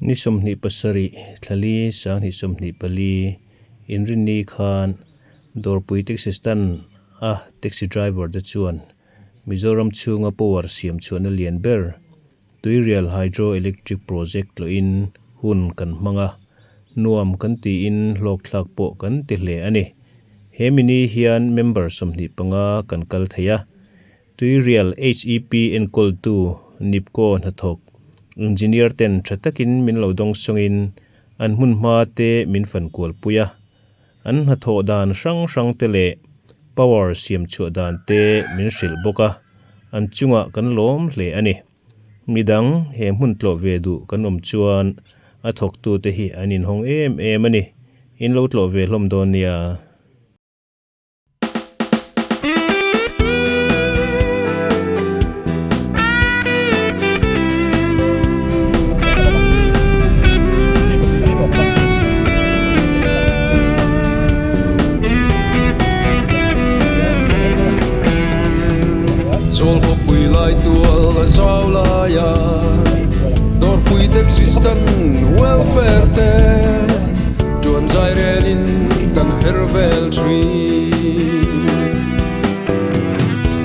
Nisom ni pasari thali sang nisom ni pali inrin ni khan dorpui taxi stand taxi driver da chuan Mizoram chunga power siam chuan lian ber tuirial hydroelectric project lo in hun kan manga nuam kan ti in hlok thlak po kan ti hle ani hemini hian member somni panga kan kal theya tuirial HEP enkol tu nipko nathok engineer ten thatakin min lo dong songin an mun ma te min fan kol puya an hatho dan sang sang tele power siam chu dan te min hril boka an chunga kan lom hle ani midang he mun tlo ve du kan om chuan a thok tu te hi anin hong em ani in lo tlo ve hlom don nia Zaulaya dor pui taxi stand welfare te tuan zairelin kan hervel tree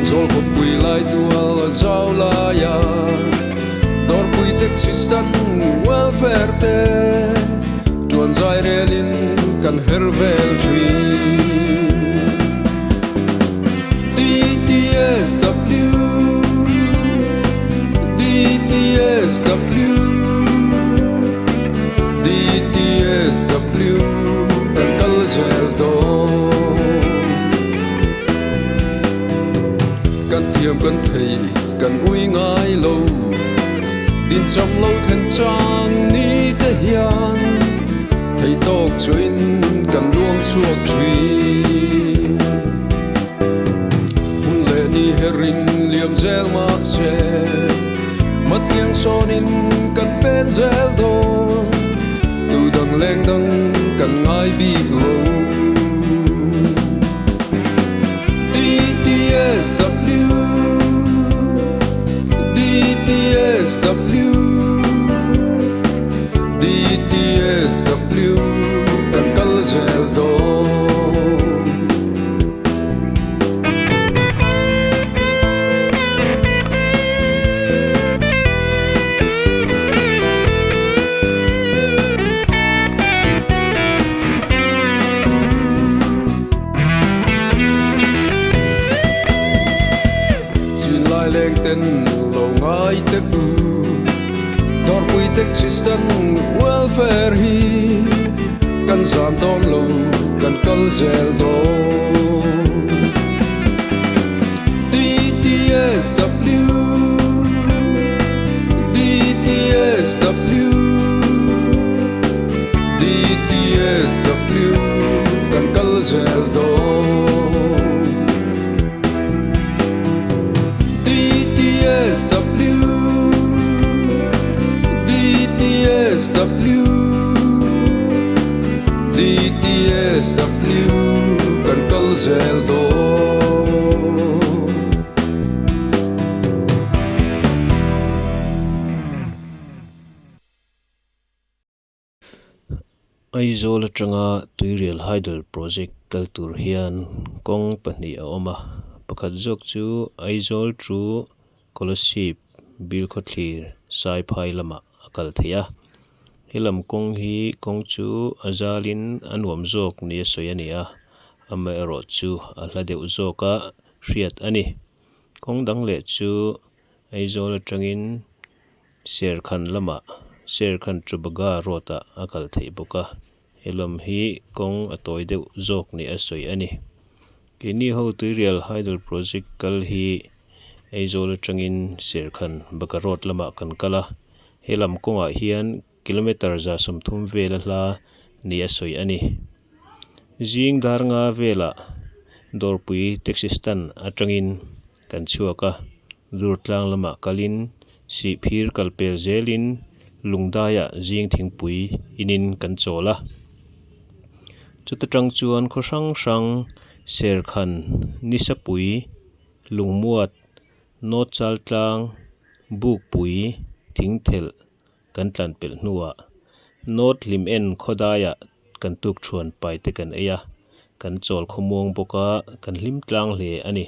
zol ko pui lai tual zaulaya dor pui taxi stand welfare te tuan zairelin kan hervel tree DTSW DTSW kan kalzeldo kan thiam kan thei kan ui ngai lo din cham lo then chang ni te hian thei tok chuin kan luang chuak thui hun le ni herin liam zel ma che matiang sonin kan pen zel don tu dang leng dang kan ngai big lo DTSW DTSW DTSW kan kal zel don ten lo ngai te u dor pui taxi stand welfare hi kan zam don lo kan kal zel do DTSW DTSW DTSW kan kal zel do zel do Aizawl atanga tuirial Haidal project kaltur hian kong pahnih a awm a pakhat zawk chu Aizawl tru scholarship bilkhawthlir saiphai lama a kal thei a helam kong hi kong chu azalin a nuam zawk ni a sawi ani a ama erawh chu a hla deuh zawk a hriat ani kong dang leh chu Aizawl atangin serkhan lama serkhan Trubaga rota a kal thei bawk a helam hi kong a tawi deuh zawk ni a sawi ani ke ni ho tuirial Haidal project kal hi Aizawl atangin serkhan Bagarot lama kan kala helam kongah hian kilometer za somthum vel a hla ni a sawi ani zing dar nga vela dorpui taxi stand atangin kan chuak a durtlang lama kalin sihphir kalpel zelin lungdaya zing thingpui inin kan chawl a chutatang chuan khaw hrang hrang serkhan nisapui lungmuat naut chaltlang bukpui thingthel kan tlanpelh hnuah naut hlim en khawdaiah kan tuk thruan pai te kan ei a kan chawl khawmuang bawk a kan hlim tlang hle ani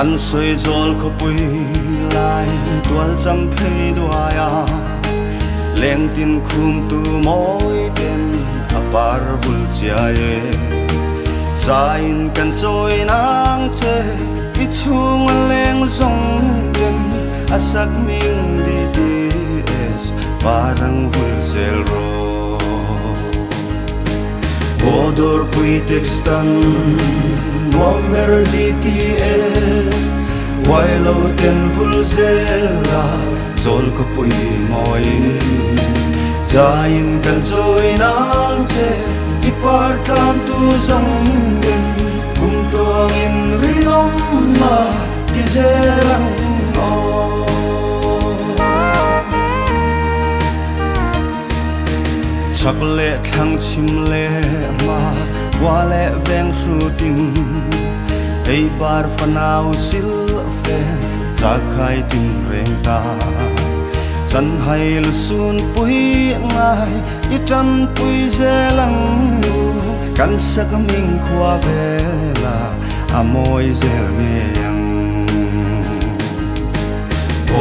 an soi zol kho pui lai tual cham phei duaya leng tin khum tu moi ten apar vul chiae zain kan choi nang che i chung leng zong den asak ming di ts parang vul zel ro Odor pui tekstan Number DTS Wailo ten vulzela Zol ko pui moi Zain kan choi nang che Ipartan tu zong den Kum tuang in rinom ma Tizerang o Chak le thang chim le ma Qua le veng su tin Ei bar fanao sil fen Chak hai tin reng ta Chan hai lu sun pui ngai I chan pui ze lang nu Kan sak ming kwa vela Amoy zel nge yang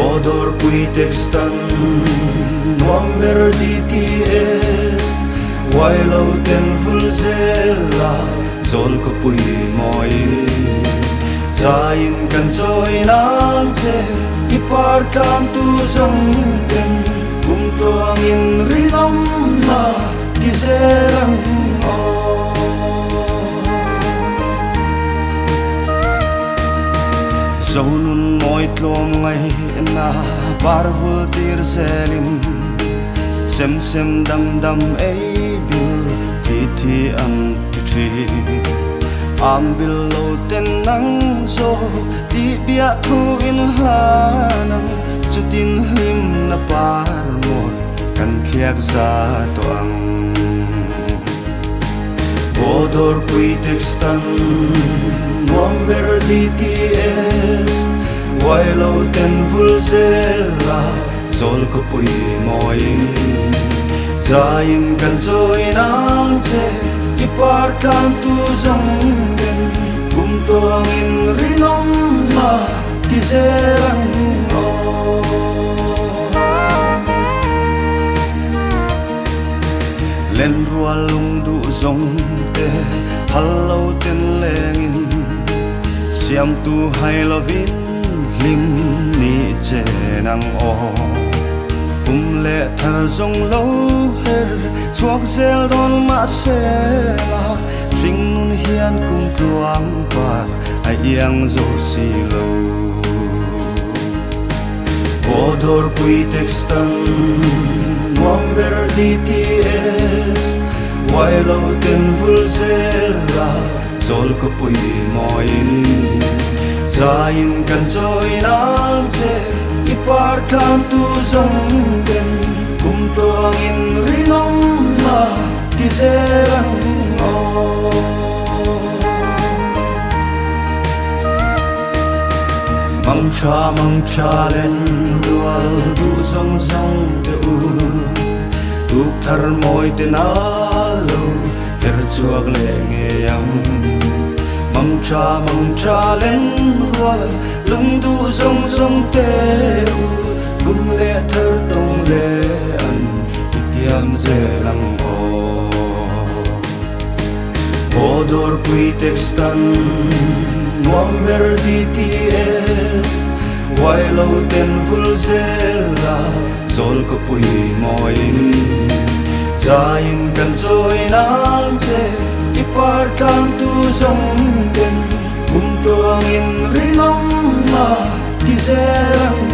Odor pui tekstan Number DTS Wailo ten vulzela Zol ko pui moi Zain kan choi nang che Ipartan tu zong den Kum tuang in rinom ma Tizerang o Zonun moi tlom ngay na Parvul tir selin Sem sem dam dam ei bil Thi thi am tri Am bil lo ten nang zo Ti bia thu in hlanang Chutin hlim na par moi Kan thiak za to ang Odor pui tekstan Number DTS Wailo ten vulzela Zol ko pui moi Zain kan choi nang che Ipartan tu zong den Kum tuang in rinom ma Tizerang o Len rual lung du zong te Hallo ten lengin Siam tu hai lovin Lim ni che nang o Kum le thar zong lâu her Chuak zel don ma se la Ring nun hian kum tuang par Ai yang zo si lo Odor pui tekstan Number DTS Wailo ten vulzela Zol ko pui moi Zain kan choi nang che Ipartan tu zong den Kum tuang in rinom ma Tizerang o Mang cha len Rual du zong zong te u Tuk thar moi te na lo Per chuak le nge yang Mang cha len rual Lung du zong zong te u Gun le thar tong le an Itiam ze lang o Odor pui tekstan Number DTS Wailo ten vulzela Zol ko pui moi Zain kan choi nang che Ipartan tu zong den Kum tuang in rinom ma Tizerang